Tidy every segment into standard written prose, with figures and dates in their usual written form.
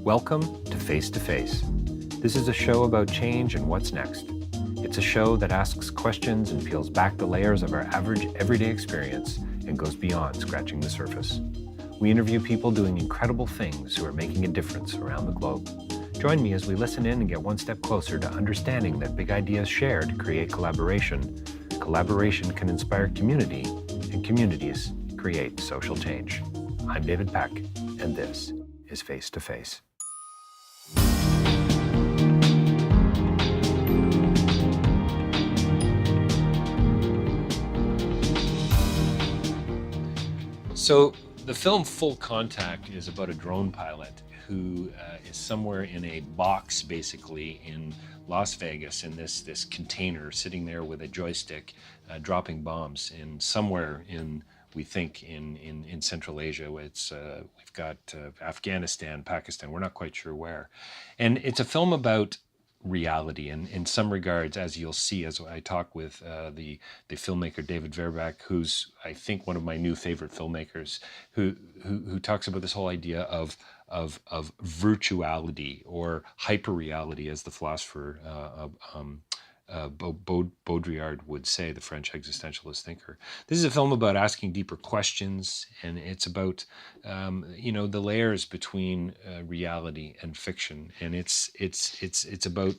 Welcome to Face to Face. This is a show about change and what's next. It's a show that asks questions and peels back the layers of our average everyday experience and goes beyond scratching the surface. We interview people doing incredible things who are making a difference around the globe. Join me as we listen in and get one step closer to understanding that big ideas shared create collaboration. Collaboration can inspire community, and communities create social change. I'm David Peck, and this is Face to Face. So the film Full Contact is about a drone pilot who is somewhere in a box, basically, in Las Vegas, in this container, sitting there with a joystick, dropping bombs in somewhere in, we think, in Central Asia. We've got Afghanistan, Pakistan, we're not quite sure where. And it's a film about reality, and in some regards, as you'll see as I talk with the filmmaker David Verbeek, who's I think one of my new favorite filmmakers, who talks about this whole idea of virtuality or hyperreality, as the philosopher Baudrillard would say, the French existentialist thinker. This is a film about asking deeper questions, and it's about the layers between reality and fiction, and it's about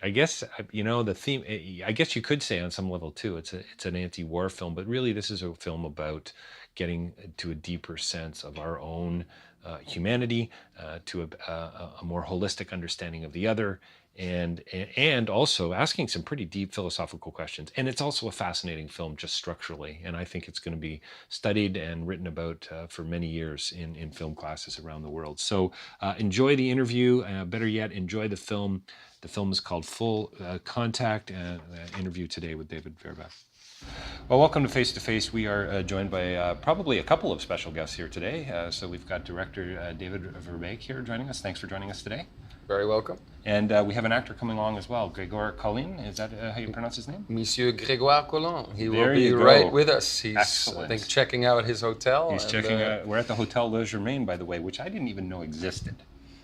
I guess the theme. I guess you could say on some level too, it's an anti-war film, but really this is a film about getting to a deeper sense of our own humanity, to a more holistic understanding of the other. And also asking some pretty deep philosophical questions. And it's also a fascinating film just structurally. And I think it's going to be studied and written about for many years in film classes around the world. So enjoy the interview. Better yet, enjoy the film. The film is called Full Contact, interview today with David Verbeek. Well, welcome to Face to Face. We are joined by probably a couple of special guests here today. So we've got director David Verbeek here joining us. Thanks for joining us today. Very welcome. And we have an actor coming along as well, Grégoire Colin. Is that how you pronounce his name? Monsieur Grégoire Colin. He There will be you go. right with us. He's, Excellent. I think, checking out his hotel. He's checking out. We're at the Hotel Le Germain, by the way, which I didn't even know existed.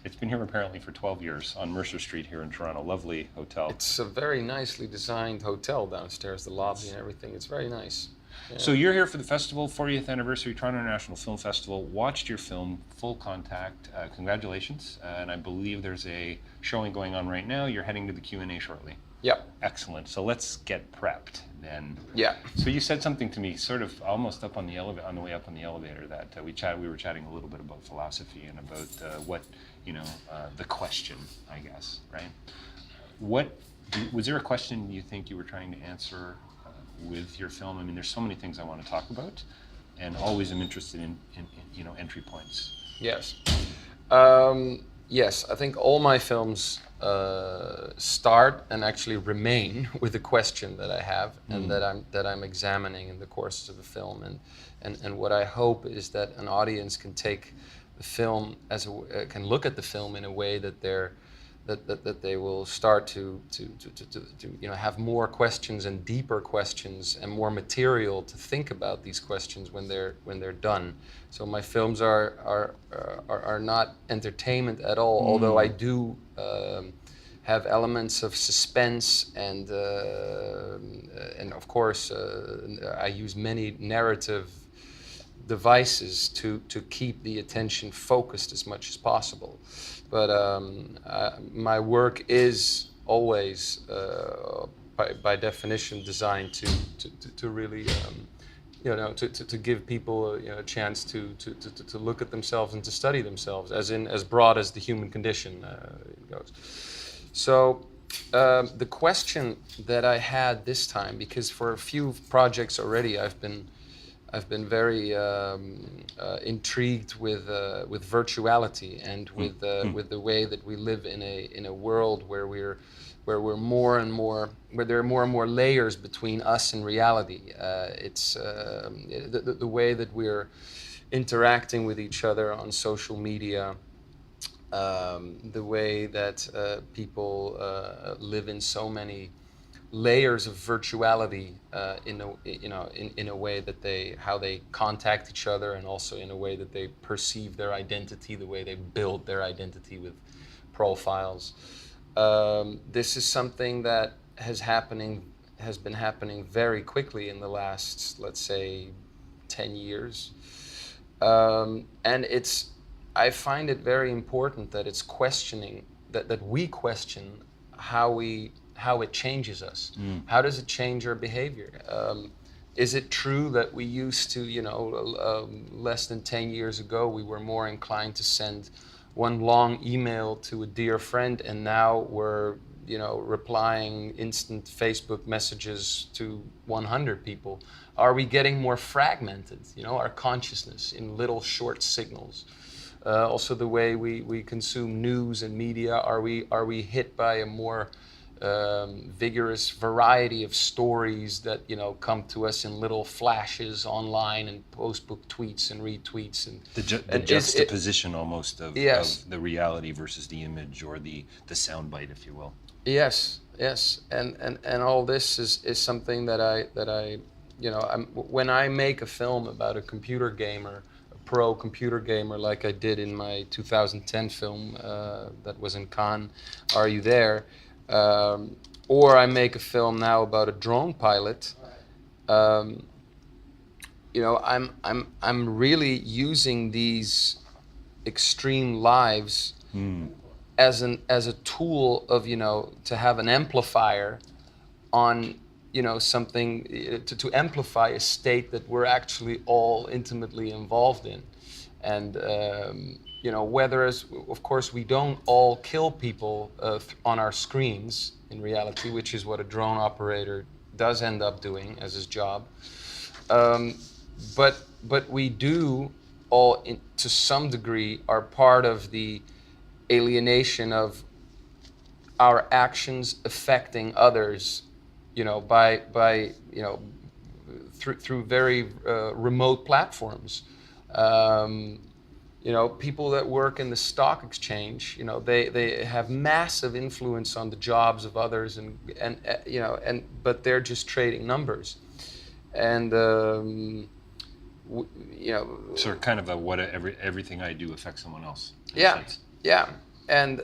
It's been here apparently for 12 years on Mercer Street here in Toronto. Lovely hotel. It's a very nicely designed hotel downstairs, the lobby and everything. It's very nice. Yeah. So you're here for the festival, 40th anniversary Toronto International Film Festival. Watched your film, Full Contact. Congratulations. And I believe there's a showing going on right now. You're heading to the Q&A shortly. Yep. Excellent. So let's get prepped then. Yeah. So you said something to me, sort of almost up on the elevator, on the way up on the elevator, that we were chatting a little bit about philosophy and about what the question, I guess, right? What was there a question you think you were trying to answer with your film? I mean, there's so many things I want to talk about, and always am interested in entry points. Yes. Yes, I think all my films start and actually remain with a question that I have and that I'm examining in the course of the film, and what I hope is that an audience can take the film can look at the film in a way that they will start to have more questions and deeper questions and more material to think about these questions when they're done. So my films are not entertainment at all, although I do have elements of suspense and of course I use many narrative devices to keep the attention focused as much as possible. But my work is always, by definition, designed to really, to give people a chance to look at themselves and to study themselves, as broad as the human condition goes. So the question that I had this time, because for a few projects already, I've been very intrigued with virtuality and with the way that we live in a world where there are more and more layers between us and reality. It's the way that we're interacting with each other on social media, the way that people live in so many layers of virtuality in a way that how they contact each other, and also in a way that they perceive their identity, the way they build their identity with profiles. This is something that has been happening very quickly in the last, let's say, 10 years. And I find it very important that it's questioning, that we question how it changes us. How does it change our behavior? Is it true that we used to, less than 10 years ago, we were more inclined to send one long email to a dear friend, and now we're, replying instant Facebook messages to 100 people? Are we getting more fragmented, our consciousness in little short signals? Also the way we consume news and media, are we hit by a more vigorous variety of stories that come to us in little flashes online and postbook tweets and retweets, and the juxtaposition almost of the reality versus the image, or the soundbite, if you will. Yes, and all this is something that I when I make a film about a computer gamer, a pro computer gamer, like I did in my 2010 film that was in Cannes, Are You There? Or I make a film now about a drone pilot. I'm really using these extreme lives as a tool of to have an amplifier on something, to amplify a state that we're actually all intimately involved in. And whether, as of course we don't all kill people on our screens in reality, which is what a drone operator does end up doing as his job, but we do all, to some degree, are part of the alienation of our actions affecting others, by through very remote platforms. People that work in the stock exchange, they have massive influence on the jobs of others, but they're just trading numbers, and So kind of everything I do affects someone else. Yeah. And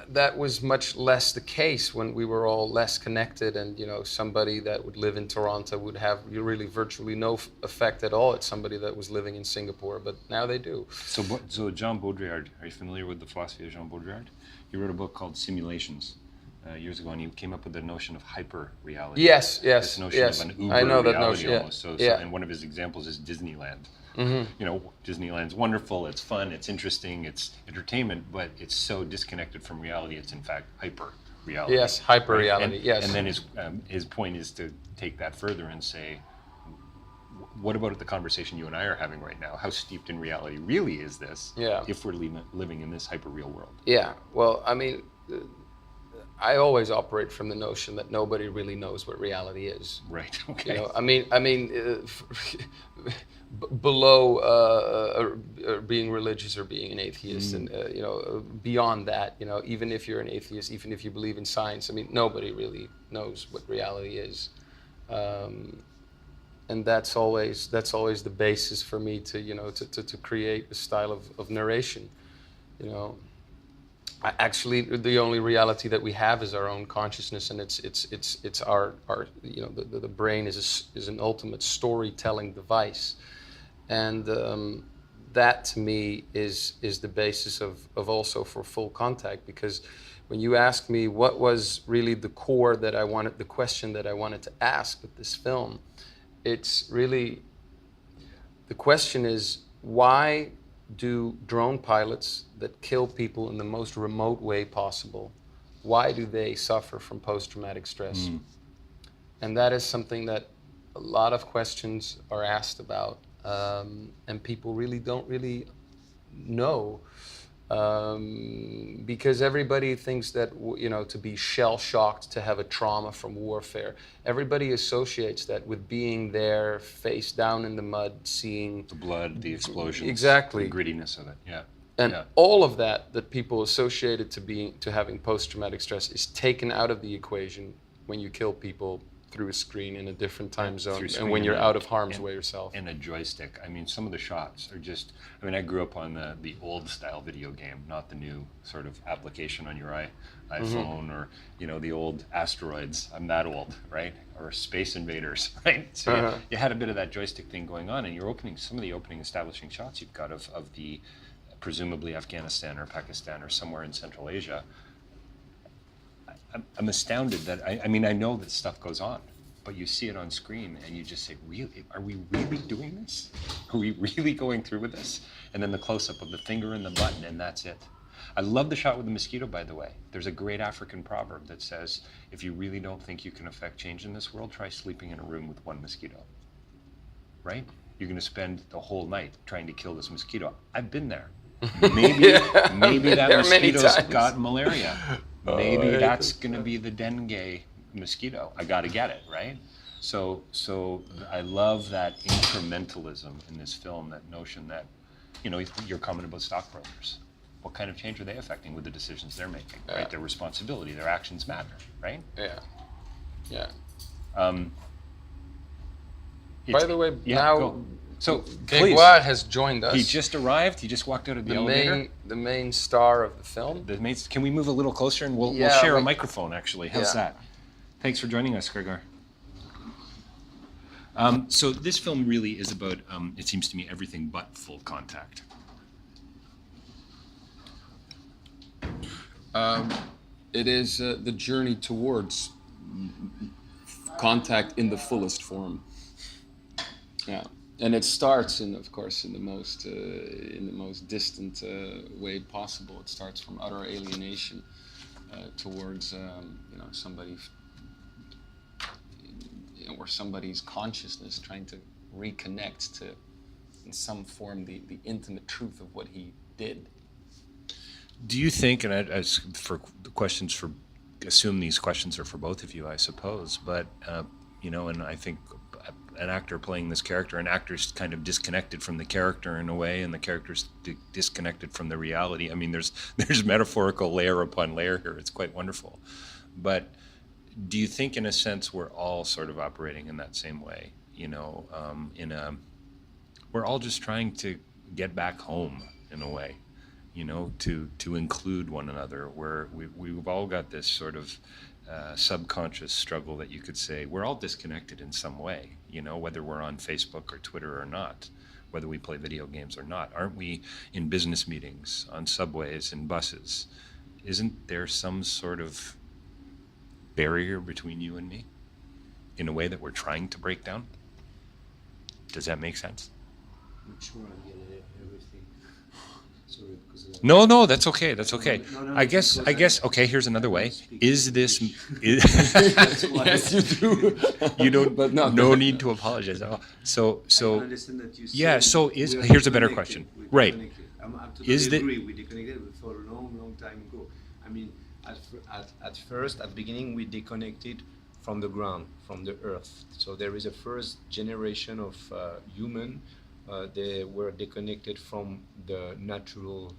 that was much less the case when we were all less connected, and somebody that would live in Toronto would have really virtually no effect at all at somebody that was living in Singapore, but now they do. So Jean Baudrillard, are you familiar with the philosophy of Jean Baudrillard? He wrote a book called Simulations years ago, and he came up with the notion of hyper reality. Yes. This notion of an uber I know that reality notion. almost. And one of his examples is Disneyland. Disneyland's wonderful, it's fun, it's interesting, it's entertainment, but it's so disconnected from reality, it's in fact hyper reality. Yes, hyper reality, right? yes. And then his point is to take that further and say, what about the conversation you and I are having right now? How steeped in reality really is this if we're living in this hyper real world? Yeah, well, I mean, I always operate from the notion that nobody really knows what reality is. Right. Okay. Below being religious or being an atheist, and beyond that, even if you're an atheist, even if you believe in science, nobody really knows what reality is, and that's always the basis for me to create a style of narration. Actually, the only reality that we have is our own consciousness, and it's our the brain is an ultimate storytelling device, and that to me is the basis of also for full contact. Because when you ask me what was really the core the question that I wanted to ask with this film, it's really, the question is, why do drone pilots that kill people in the most remote way possible, why do they suffer from post-traumatic stress? And that is something that a lot of questions are asked about, and people really don't really know, because everybody thinks that to be shell-shocked, to have a trauma from warfare, everybody associates that with being there face down in the mud, seeing the blood, the explosions, exactly, the grittiness of it. And all of that people associated to having post-traumatic stress is taken out of the equation when you kill people through a screen in a different time zone, Through and when screen you're and- out of harm's way yourself. And a joystick. I mean, some of the shots are just. I mean, I grew up on the old style video game, not the new sort of application on your iPhone or the old Asteroids. I'm that old, right? Or Space Invaders, right? So you had a bit of that joystick thing going on, and you're opening some of the opening establishing shots you've got of the presumably Afghanistan or Pakistan or somewhere in Central Asia. I'm astounded that I mean I know that stuff goes on, but you see it on screen and you just say, really, are we really doing this? Are we really going through with this? And then the close-up of the finger and the button, and that's it. I love the shot with the mosquito, by the way. There's a great African proverb that says, if you really don't think you can affect change in this world, try sleeping in a room with one mosquito. Right? You're going to spend the whole night trying to kill this mosquito. I've been there. Maybe that mosquito's got malaria. Maybe that's going to be the dengue mosquito. I got to get it, right? So I love that incrementalism in this film, that notion that, your comment about stockbrokers. What kind of change are they affecting with the decisions they're making, right? Their responsibility, their actions matter, right? Yeah. By the way, now... So, Grégoire has joined us. He just arrived. He just walked out of the elevator. The main star of the film. Can we move a little closer and we'll share a microphone, actually. How's that? Thanks for joining us, Grégoire. So this film really is about, it seems to me, everything but full contact. It is the journey towards contact in the fullest form. Yeah. And it starts, of course, in the most distant way possible. It starts from utter alienation towards, somebody, or somebody's consciousness trying to reconnect to, in some form, the intimate truth of what he did. Do you think, and as for the questions assume these questions are for both of you, I suppose, but and I think. An actor playing this character, an actor's kind of disconnected from the character in a way, and the character's disconnected from the reality. I mean, there's metaphorical layer upon layer here. It's quite wonderful. But do you think, in a sense, we're all sort of operating in that same way? We're all just trying to get back home in a way, to include one another. Where we've all got this sort of subconscious struggle that you could say we're all disconnected in some way, whether we're on Facebook or Twitter or not, whether we play video games or not. Aren't we in business meetings, on subways, in buses? Isn't there some sort of barrier between you and me in a way that we're trying to break down? Does that make sense? Not sure I get everything. Sorry, because No, that's okay. That's okay. No, I guess. Okay. Here's another way. Is this? Yes, you do. You don't. But no need to apologize. So. I understand that you Yeah. say So we are here's a better disconnected. question. We're Right. disconnected. I totally Is the- agree. We disconnected for a long time ago. I mean, at first, at the beginning, we disconnected from the ground, from the earth. So there is a first generation of human. They were disconnected from the natural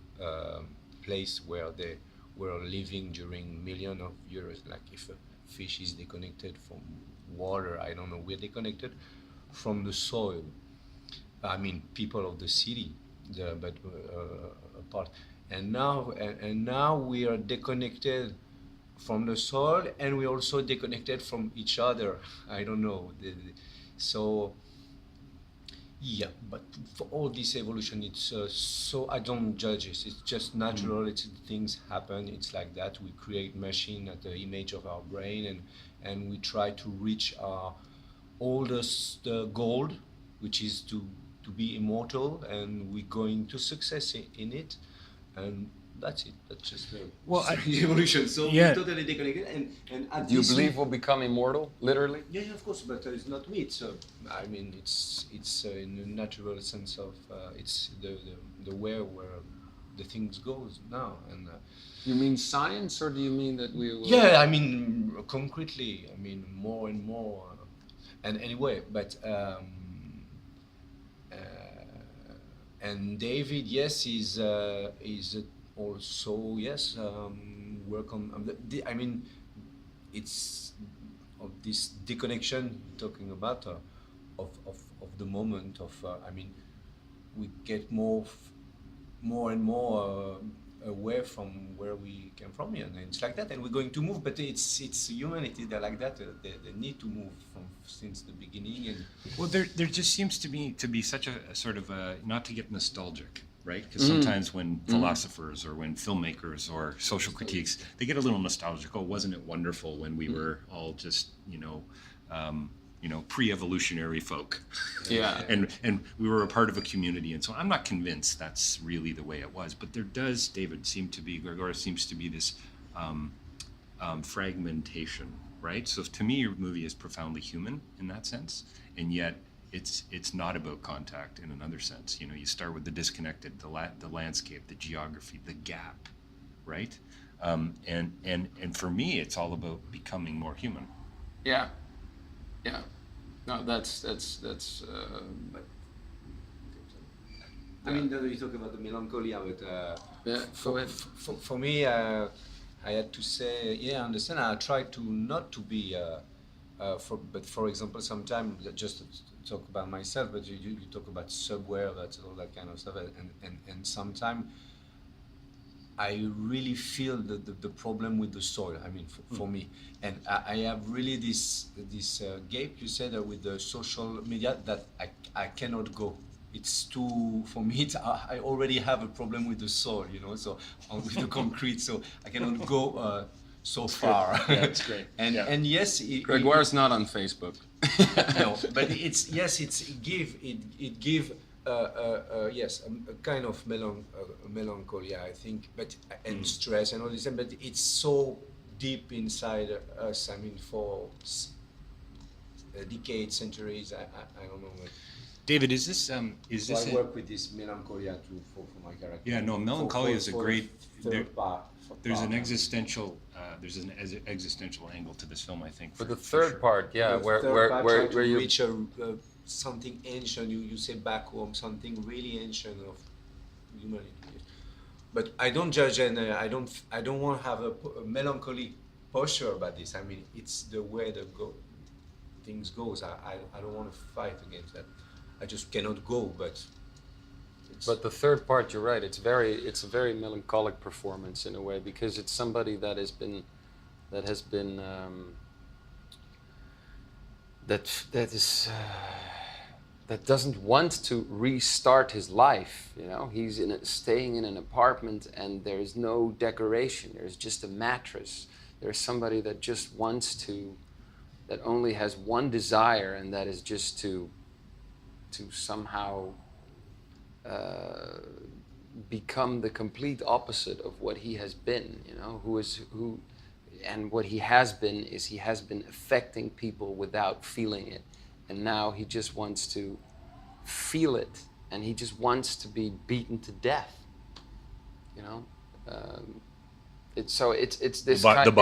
place where they were living during millions of years. Like if a fish is disconnected from water, I don't know, we're disconnected from the soil. I mean, people of the city, but apart. And now we are disconnected from the soil, and we also disconnected from each other. I don't know. So. Yeah, but for all this evolution, it's so I don't judge it. It's just natural. It's things happen. It's like that. We create machine at the image of our brain, and we try to reach our oldest goal, which is to be immortal, and we're going to success in it, and that's it. That's just the evolution. So yeah. we're totally disconnected, and at Do you this believe we'll become immortal, literally? Yeah, of course, but it's not me. It's I mean, it's in a natural sense of it's the where the things goes now, and You mean science, or do you mean that we will... yeah, I mean concretely, I mean more and more, and anyway, but and David, yes, is also yes work on. I mean, it's this deconnection you're talking about of the moment of I mean, we get more and more away from where we came from, and it's like that, and we're going to move, but it's humanity, they're like that, they need to move from since the beginning. And well, there just seems to be such a sort of a, not to get nostalgic, right? Because sometimes when philosophers or when filmmakers or social critiques, they get a little nostalgic. Oh, wasn't it wonderful when we were all just, pre-evolutionary folk? Yeah. And we were a part of a community, and so I'm not convinced that's really the way it was. But there does, Grégoire, seems to be this fragmentation, right? So to me, your movie is profoundly human in that sense, and yet it's not about contact in another sense. You start with the disconnected, the landscape, the geography, the gap, right? And for me, it's all about becoming more human. Yeah. Yeah. No, that's. I mean, you talk about the melancholy, but Yeah. Go ahead. for me, I had to say, yeah, I understand. I try to not to be, but for example, sometimes just to talk about myself, but you talk about subway, that's all that kind of stuff, and sometimes I really feel the problem with the soil. I mean, for me, and I have really this gap. You said with the social media that I cannot go. It's too, for me. I already have a problem with the soil, so with the concrete, so I cannot go so far. Yeah, that's great. And yes, Grégoire's not on Facebook. no, but it give yes, a kind of melancholy, I think, but and stress and all this, but it's so deep inside us. I mean, for decades, centuries, I don't know. David, is this So I work with this melancholia too for my character. Yeah, no, melancholy is a great. There's an part. existential. There's an existential angle to this film, I think. But the third part, yeah, where you reach something ancient, you say back home, something really ancient of humanity. But I don't judge, and I don't want to have a melancholy posture about this. I mean, it's the way things goes. I don't want to fight against that. I just cannot go, but. But the third part, you're right. It's a very melancholic performance in a way, because it's somebody that doesn't want to restart his life. He's staying in an apartment, and there's no decoration. There's just a mattress. There's somebody that just that only has one desire, and that is just to somehow become the complete opposite of what he has been, and what he has been is he has been affecting people without feeling it, and now he just wants to feel it, and he just wants to be beaten to death, It's this kind of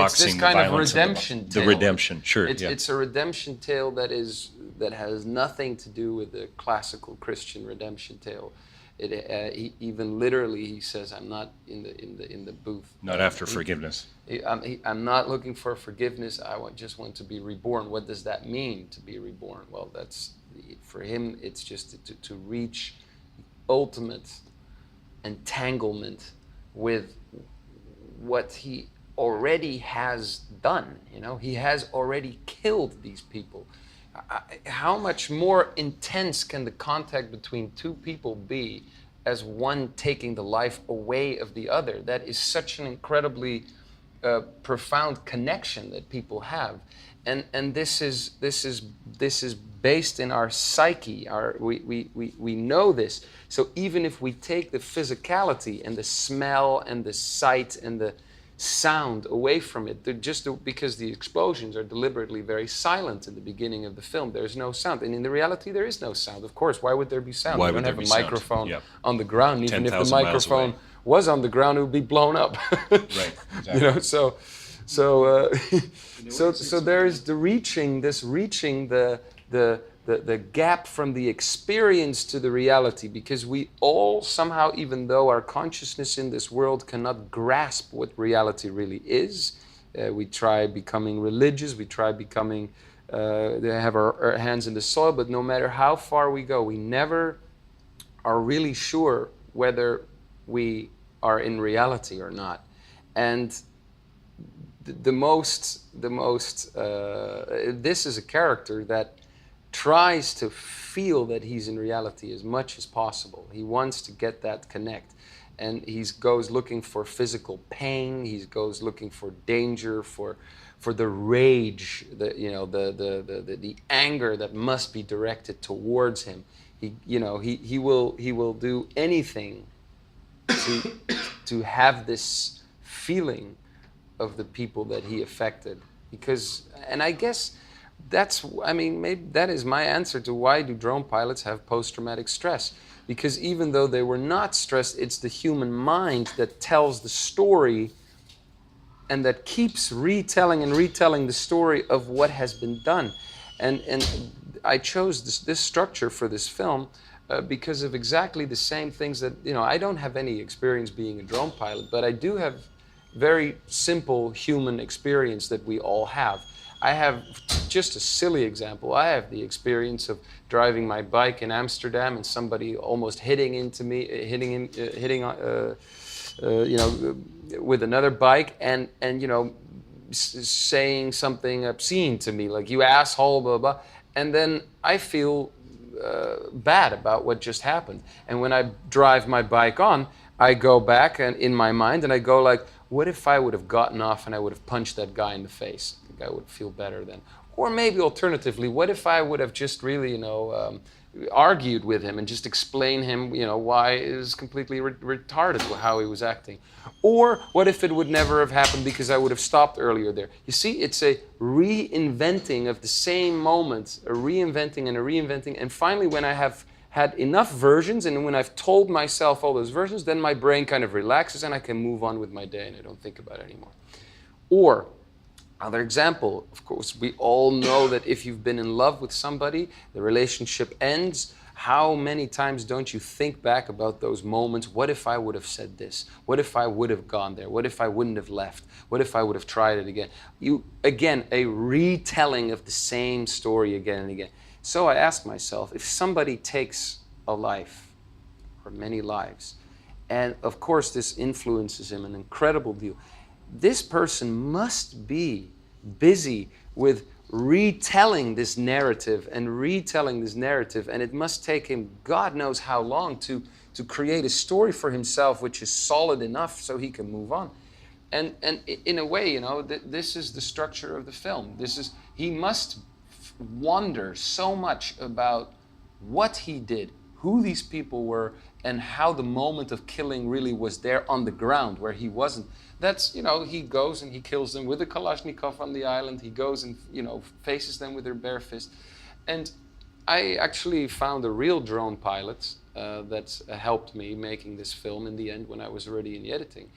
redemption tale. The redemption, sure. It's a redemption tale that has nothing to do with the classical Christian redemption tale. Even literally, he says, "I'm not in the booth. Not after forgiveness. I'm not looking for forgiveness. Just want to be reborn." What does that mean, to be reborn? Well, for him. It's just to reach ultimate entanglement with what he already has done. He has already killed these people. How much more intense can the contact between two people be as one taking the life away of the other? That is such an incredibly profound connection that people have, and this is based in our psyche. We know this. So even if we take the physicality and the smell and the sight and the sound away from it, because the explosions are deliberately very silent in the beginning of the film. There's no sound, and in the reality there is no sound. Of course, why would there be sound? Why we don't have a microphone on the ground. Even if the 10,000 miles microphone away. was on the ground, it would be blown up. Right. Exactly. So there is reaching the gap from the experience to the reality, because we all somehow, even though our consciousness in this world cannot grasp what reality really is, We try becoming religious. We try becoming, they have our hands in the soil. But no matter how far we go, we never are really sure whether we are in reality or not. And this is a character that tries to feel that he's in reality as much as possible. He wants to get that connect. And he goes looking for physical pain. He goes looking for danger, for the rage, the anger that must be directed towards him. He will do anything to have this feeling of the people that he affected. And I guess maybe that is my answer to why do drone pilots have post-traumatic stress. Because even though they were not stressed, it's the human mind that tells the story and that keeps retelling the story of what has been done. And I chose this structure for this film because of exactly the same things that, I don't have any experience being a drone pilot, but I do have very simple human experience that we all have. I have just a silly example. I have the experience of driving my bike in Amsterdam and somebody almost hitting with another bike and saying something obscene to me, like, you asshole, blah, blah. And then I feel bad about what just happened. And when I drive my bike on, I go back and in my mind and I go like, what if I would have gotten off and I would have punched that guy in the face? I think I would feel better then. Or maybe alternatively, what if I would have just really, argued with him and just explain him, why it was completely retarded how he was acting. Or what if it would never have happened because I would have stopped earlier there? You see, it's a reinventing of the same moment, a reinventing. And finally, when I have had enough versions and when I've told myself all those versions, then my brain kind of relaxes and I can move on with my day and I don't think about it anymore. Or, other example, of course, we all know that if you've been in love with somebody, the relationship ends. How many times don't you think back about those moments? What if I would have said this? What if I would have gone there? What if I wouldn't have left? What if I would have tried it again? Again, a retelling of the same story again and again. So I ask myself, if somebody takes a life, or many lives, and of course this influences him an incredible deal, this person must be busy with retelling this narrative, and it must take him God knows how long to create a story for himself which is solid enough so he can move on. And in a way, this is the structure of the film. He must wonder so much about what he did, who these people were, and how the moment of killing really was there on the ground where he wasn't. That's, he goes and he kills them with a Kalashnikov on the island. He goes and, faces them with their bare fist. And I actually found a real drone pilot that helped me making this film in the end when I was already in the editing.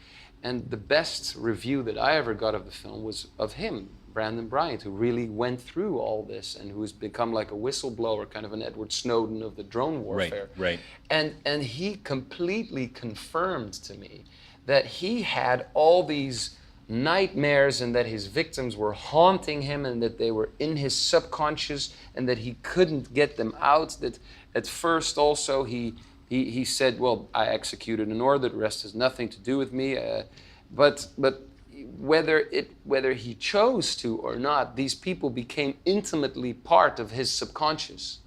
And the best review that I ever got of the film was of him, Brandon Bryant, who really went through all this and who's become like a whistleblower, kind of an Edward Snowden of the drone warfare. Right. And he completely confirmed to me that he had all these nightmares and that his victims were haunting him and that they were in his subconscious and that he couldn't get them out. That at first also he said, well, I executed an order, the rest has nothing to do with me. But whether he chose to or not, these people became intimately part of his subconscious.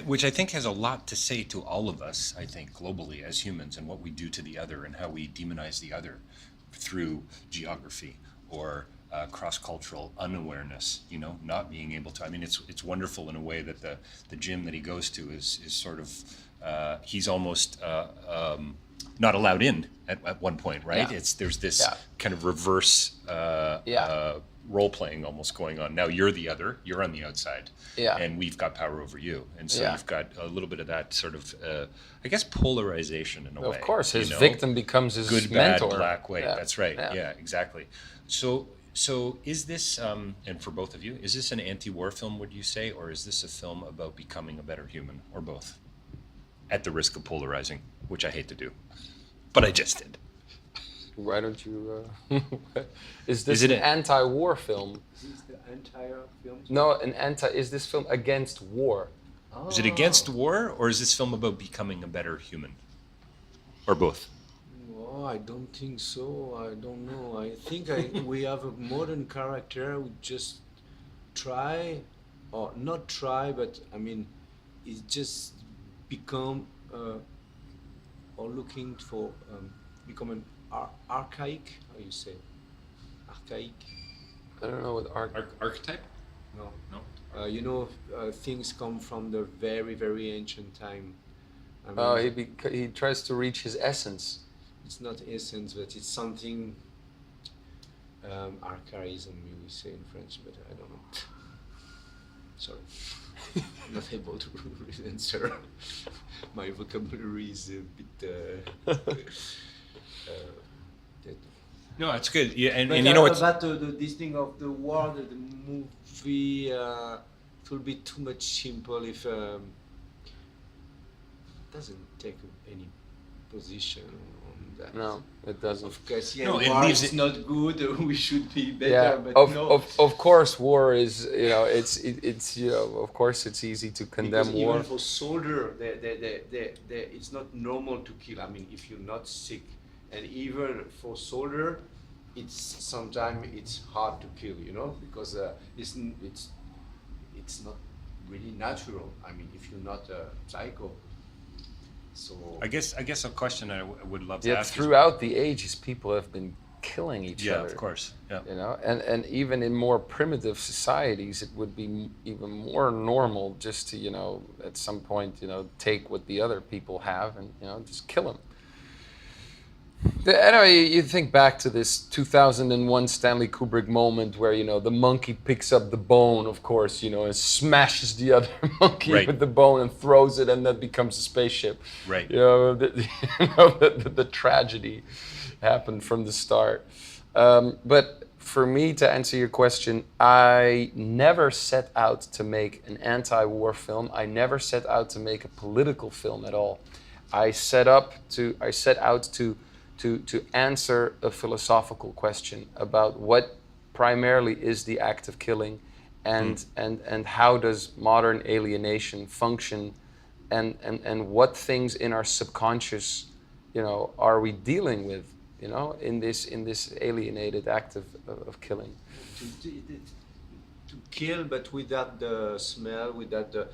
Which I think has a lot to say to all of us, I think, globally as humans, and what we do to the other and how we demonize the other through geography or cross-cultural unawareness, not being able to. I mean, it's wonderful in a way that the gym that he goes to is sort of, he's almost not allowed in at one point, right? Yeah. There's this kind of reverse role-playing almost going on. Now you're the other, you're on the outside, and we've got power over you. And so you've got a little bit of that sort of, I guess, polarization in a way. Of course, his victim becomes his good, mentor. Bad, black, white. Yeah. That's right. Yeah. Yeah, exactly. So is this, and for both of you, is this an anti-war film, would you say, or is this a film about becoming a better human, or both? At the risk of polarizing, which I hate to do, but I just did. Why don't you? Is this Is it an anti-war film? Is this the entire film? No, Is this film against war? Is it against war, or is this film about becoming a better human? Or both? Oh, I don't think so. I don't know. I think we have a modern character who just try, or not try, but I mean, it's just become or looking for become an archaic. How you say? Archaic. I don't know what Archetype? No. No. You know, things come from the very, very ancient time. I mean, Oh, he tries to reach his essence. it's not essence, but it's something. Archaism, we say in French, but I don't know. Sorry, not able to answer. My vocabulary is a bit. No, it's good. Yeah, and But you know what's about this thing of the war, the movie, it will be too much simple if it doesn't take any position on that. No, it doesn't. Of course, yeah, No, it war leaves is it- not good. We should be better, Yeah, but of, no. of course, war is, it's of course it's easy to condemn Because war. even for soldier, it's not normal to kill. I mean, if you're not sick, and even for soldier, sometimes it's hard to kill. You know, because it's not really natural. I mean, if you're not a psycho. So I guess a question I would love to Yet ask throughout the ages, people have been killing each is, yeah, other. of course, yeah. You know, and even in more primitive societies, it would be even more normal just to, at some point, take what the other people have and, just kill them. Anyway, you think back to this 2001 Stanley Kubrick moment where, the monkey picks up the bone, of course, and smashes the other monkey Right. with the bone and throws it, and that becomes a spaceship. Right. The tragedy happened from the start. But for me, to answer your question, I never set out to make an anti-war film. I never set out to make a political film at all. I set out to answer a philosophical question about what primarily is the act of killing, and how does modern alienation function, and what things in our subconscious, are we dealing with, in this alienated act of killing. to kill, but without the smell, without a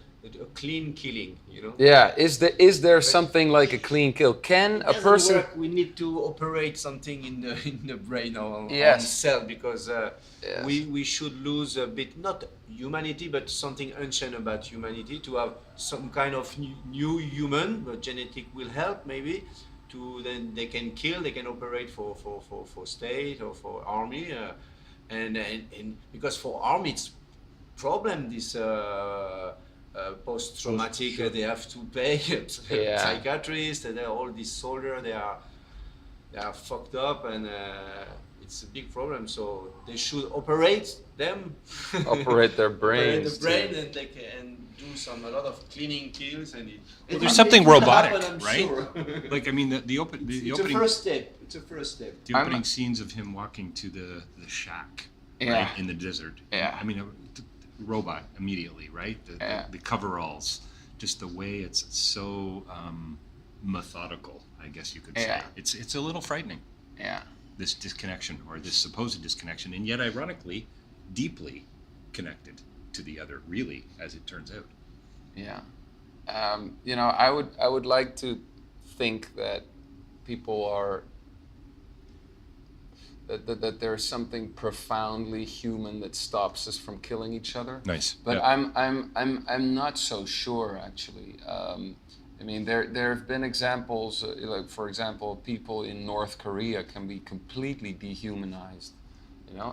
clean killing, Yeah, is there something like a clean kill? Can a Doesn't person? work. We need to operate something in the brain or on Yes. cell, because Yes. we should lose a bit, not humanity, but something ancient about humanity, to have some kind of new human. But genetic will help maybe. Then they can kill, they can operate for state or for army, and because for army it's problem this. Post-traumatic, they have to pay psychiatrists, and all these soldiers, they are fucked up, and it's a big problem. So they should operate them, Operate their operate brains. the brain, and they can do a lot of cleaning kills, and There's something robotic, happen, I'm right? sure. Like, I mean, the It's a opening, first step. It's a first step. the opening scenes of him walking to the shack, Yeah. right, in the desert. Yeah. I mean, robot immediately, right? The coveralls, just the way it's so methodical, I guess you could say. Yeah. It's a little frightening, Yeah. this disconnection, or this supposed disconnection, and yet ironically deeply connected to the other, really, as it turns out. Yeah. I would like to think that people are that there's something profoundly human that stops us from killing each other. Nice. But yeah. I'm not so sure, actually. I mean, there have been examples, like, for example, people in North Korea can be completely dehumanized,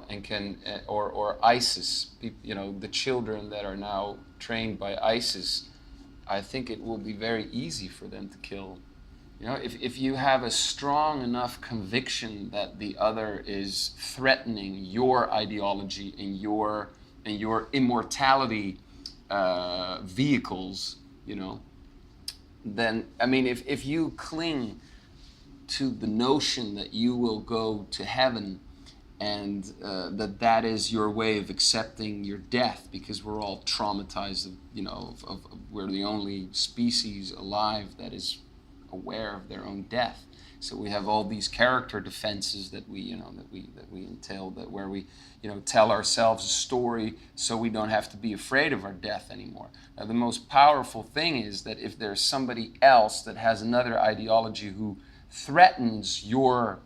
and can, or ISIS, the children that are now trained by ISIS. I think it will be very easy for them to kill. If you have a strong enough conviction that the other is threatening your ideology and your immortality vehicles, then, I mean, if you cling to the notion that you will go to heaven, and that is your way of accepting your death, because we're all traumatized. We're the only species alive that is aware of their own death. So we have all these character defenses that we entail, that where we tell ourselves a story so we don't have to be afraid of our death anymore. Now, the most powerful thing is that if there's somebody else that has another ideology who threatens your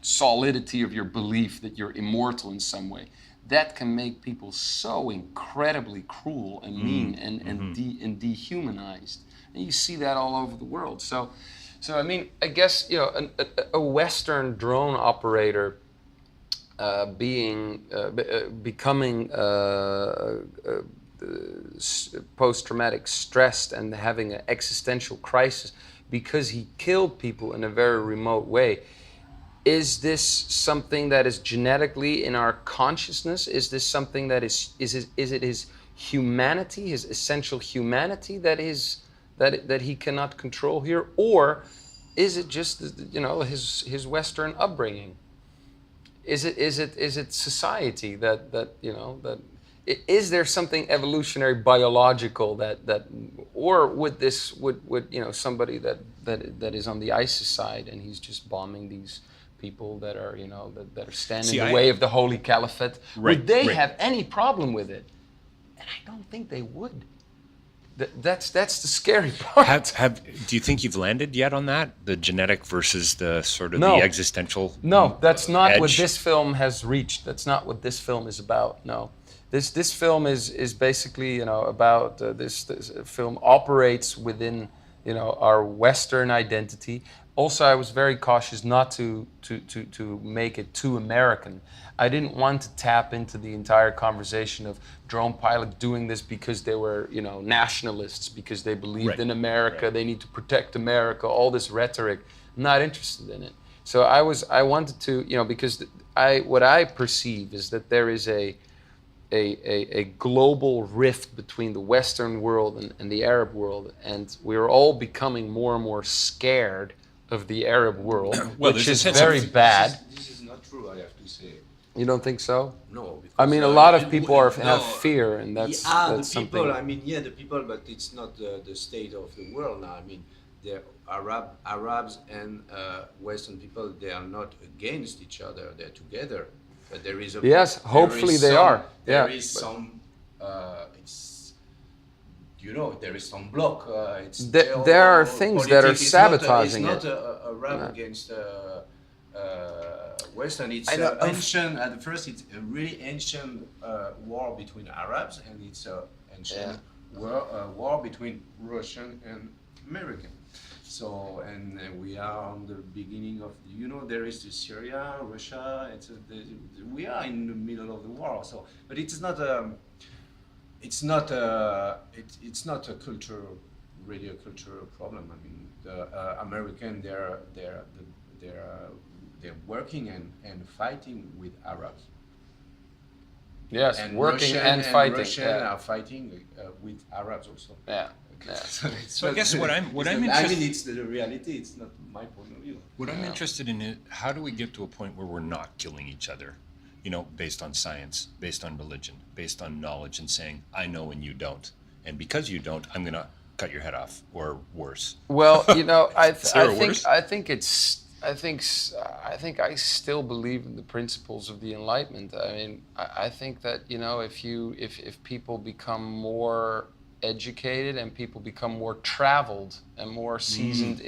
solidity of your belief that you're immortal in some way, that can make people so incredibly cruel and mean and dehumanized. And you see that all over the world. So I mean, I guess a Western drone operator becoming post-traumatic stressed and having an existential crisis because he killed people in a very remote way. Is this something that is genetically in our consciousness? Is this something that is it his humanity, his essential humanity that he cannot control here, or is it just his Western upbringing? Is it society that is there something evolutionary biological that or would somebody that is on the ISIS side and he's just bombing these people that are that are standing in the way of the Holy Caliphate, would they have any problem with it? And I don't think they would. That's the scary part. Do you think you've landed yet on that? The genetic versus the sort of the existential No, that's not edge? what this film has reached. That's not what this film is about. No. This film is basically about this film operates within our Western identity. Also, I was very cautious not to make it too American. I didn't want to tap into the entire conversation of drone pilots doing this because they were, nationalists, because they believed in America, they need to protect America, all this rhetoric. I'm not interested in it. So I wanted to, because what I perceive is that there is a global rift between the Western world and the Arab world, and we're all becoming more and more scared of the Arab world, which is very bad. This is not true, I have to say. You don't think so? No. Because, I mean, a lot of people have fear, and that's the something. people. I mean, the people, but it's not the state of the world now. I mean, the Arabs and Western people, they are not against each other. They're together. But there is a hopefully they are. There is some. There is some block. There are things that are sabotaging it. It's not a Arab against Western. It's ancient. At first, it's a really ancient war between Arabs, and it's an ancient war between Russian and American. So, and we are on the beginning of, there is Syria, Russia. We are in the middle of the war. So, but it's not a. It's not a really a cultural problem. I mean, the American they're working and fighting with Arabs. Yes, and working Russian and fighting. Russian are fighting with Arabs also. Yeah. So I guess what I'm interested. I mean, it's the reality. It's not my point of view. What I'm interested in is how do we get to a point where we're not killing each other? Based on science, based on religion, based on knowledge, and saying, I know and you don't. And because you don't, I'm going to cut your head off, or worse. Well, I think I still believe in the principles of the Enlightenment. I mean, I think that, if people become more educated and people become more traveled and more seasoned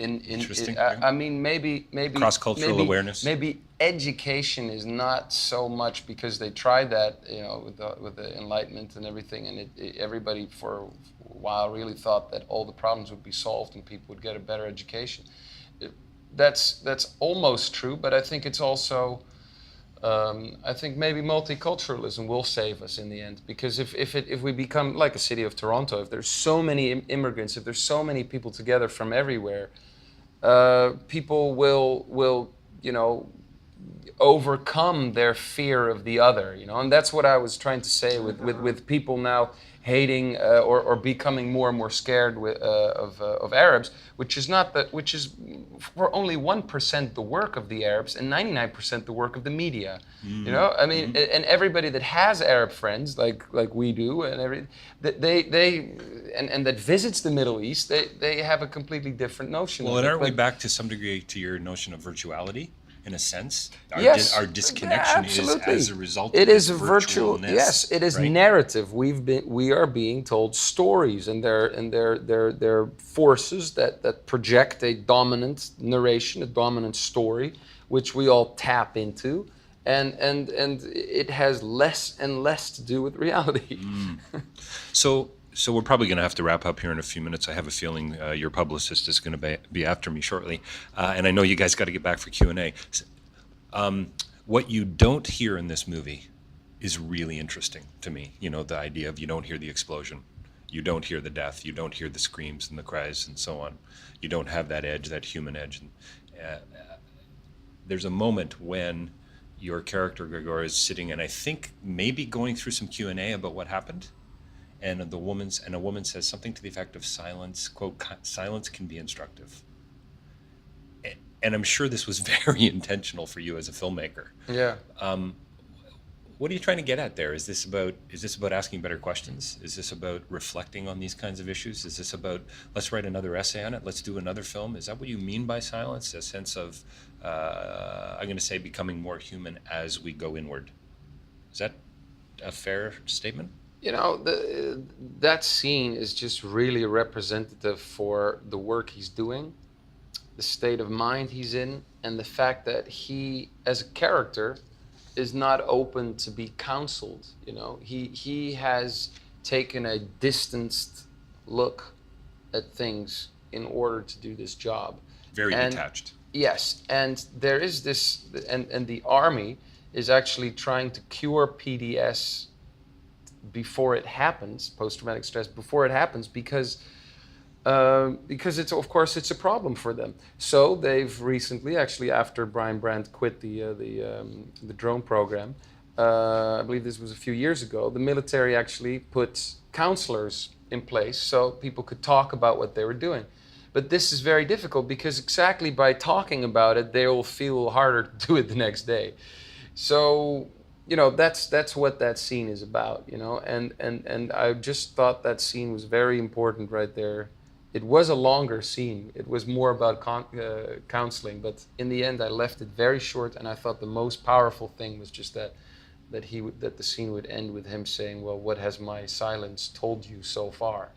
I mean, maybe cross-cultural awareness. Maybe education is not so much, because they tried that, with the Enlightenment and everything, and everybody for a while really thought that all the problems would be solved and people would get a better education. That's almost true, but I think it's also. I think maybe multiculturalism will save us in the end, because if we become like a city of Toronto, if there's so many immigrants, if there's so many people together from everywhere, people will overcome their fear of the other, you know, and that's what I was trying to say with people now hating or becoming more and more scared of Arabs, which is for only 1% the work of the Arabs and 99% the work of the media. You know, I mean, and everybody that has Arab friends like we do, and that visits the Middle East, they have a completely different notion. Well, of and it, aren't we but- back to some degree to your notion of virtuality? In a sense, Yes, our disconnection is absolutely. as a result It of is this a virtual. virtualness, Yes, it is right? narrative. We are being told stories, and they're forces that project a dominant narration, a dominant story, which we all tap into, and it has less and less to do with reality. So we're probably going to have to wrap up here in a few minutes. I have a feeling your publicist is going to be after me shortly, and I know you guys got to get back for Q&A. What you don't hear in this movie is really interesting to me. You know, the idea of you don't hear the explosion, you don't hear the death, you don't hear the screams and the cries and so on. You don't have that edge, that human edge. And, there's a moment when your character, Grégoire, is sitting and I think maybe going through some Q&A about what happened. And a woman says something to the effect of silence, quote, silence can be instructive. And I'm sure this was very intentional for you as a filmmaker. Yeah. What are you trying to get at there? Is this about asking better questions? Is this about reflecting on these kinds of issues? Is this about, let's write another essay on it, let's do another film? Is that what you mean by silence? A sense of, I'm going to say, becoming more human as we go inward. Is that a fair statement? You know, that scene is just really representative for the work he's doing, the state of mind he's in, and the fact that he, as a character, is not open to be counseled. You know, he has taken a distanced look at things in order to do this job. Very And- detached. Yes, and there is this, and the army is actually trying to cure PTS before it happens, post-traumatic stress, before it happens, because it's, of course, it's a problem for them. So they've recently, actually, after Brian Brandt quit the drone program, I believe this was a few years ago, the military actually put counselors in place so people could talk about what they were doing. But this is very difficult because exactly by talking about it, they will feel harder to do it the next day. So, you know, that's what that scene is about, you know, and I just thought that scene was very important right there. It was a longer scene. It was more about counseling, but in the end I left it very short, and I thought the most powerful thing was just that the scene would end with him saying, well, what has my silence told you so far?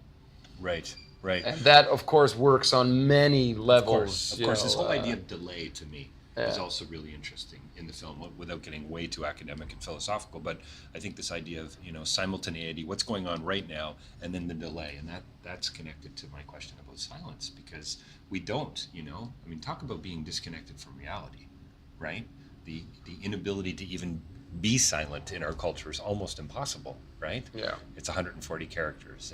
Right, right. And that, of course, works on many levels. Of you course, know, this whole idea of delay to me is yeah. also really interesting in the film, without getting way too academic and philosophical. But I think this idea of, you know, simultaneity, what's going on right now, and then the delay, and that's connected to my question about silence, because we don't, you know, I mean, talk about being disconnected from reality, right? The inability to even be silent in our culture is almost impossible, right? Yeah. It's 140 characters.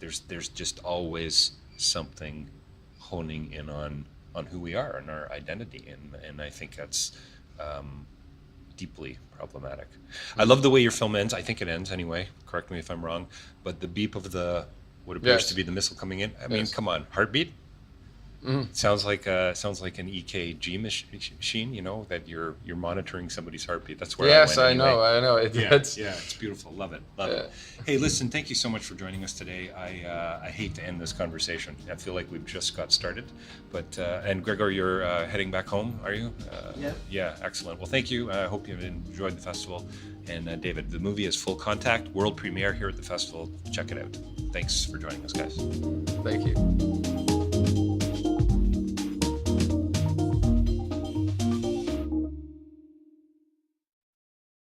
There's just always something honing in on who we are and our identity, and I think that's deeply problematic. I love the way your film ends. I think it ends anyway. Correct me if I'm wrong, but the beep of what appears Yes. to be the missile coming in. I mean, Yes. come on, heartbeat. Mhm. Sounds like an EKG machine. You know, that you're monitoring somebody's heartbeat. That's where Yes, I I went know. anyway. I know. Yeah, it's beautiful. Love it. Yeah. Hey, listen, thank you so much for joining us today. I hate to end this conversation. I feel like we've just got started. But and Grégoire, you're heading back home, are you? Yeah. Yeah, excellent. Well, thank you. I hope you've enjoyed the festival. And David, the movie is Full Contact, world premiere here at the festival. Check it out. Thanks for joining us, guys. Thank you.